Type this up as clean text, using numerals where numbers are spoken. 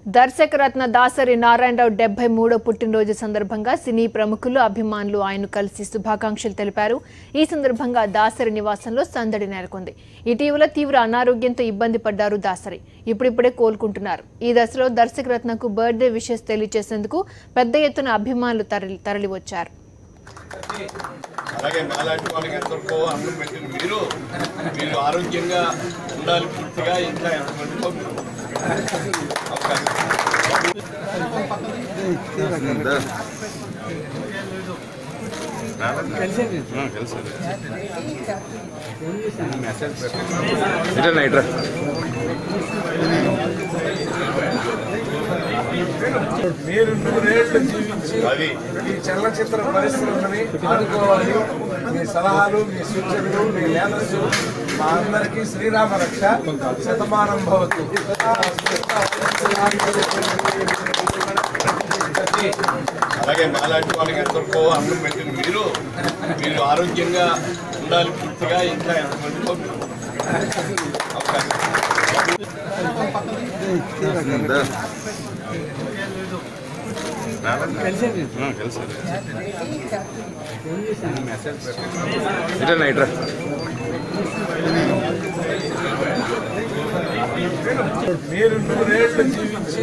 దర్శకరత్న దాసరి నారాయణరావు 73వ పుట్టినరోజు సందర్భంగా సినీ ప్రముఖులు అభిమానులు ఆయన్ను కలిసి శుభాకాంక్షలు తెలిపారు. ఈ సందర్భంగా దాసరి నివాసంలో సందడి నెలకొంది. ఇటీవల తీవ్ర అనారోగ్యంతో ఇబ్బంది పడ్డారు దాసరి. ఇప్పుడిప్పుడే కోలుకుంటున్నారు. ఈ దశలో దర్శకరత్నకు బర్త్డే విషెస్ తెలియజేసేందుకు పెద్ద ఎత్తున అభిమానులు తరలివచ్చారు. అలాగే నాలాంటి వాళ్ళకి ఎంతవరకు అన్నం పెట్టిన మీరు ఆరోగ్యంగా ఉండాలి. పూర్తిగా ఇంకా ఎంతమందితో మీరు 100 ఏళ్ళు జీవించి ఈ చలనచిత్ర పరిశ్రమని ఆదుకోవాలి. మీ సలహాలు, మీ సూచనలు, మీ లేదస్సు మా అందరికీ శ్రీరామ రక్ష. శతమానం భవతు. అలాగే నాలాంటి వాళ్ళకి ఎంతవరకు అన్నం పెట్టిన మీరు ఆరోగ్యంగా ఉండాలి. పూర్తిగా ఇంకా ఎంతమందితో మీరు 100 ఏళ్ళు జీవించి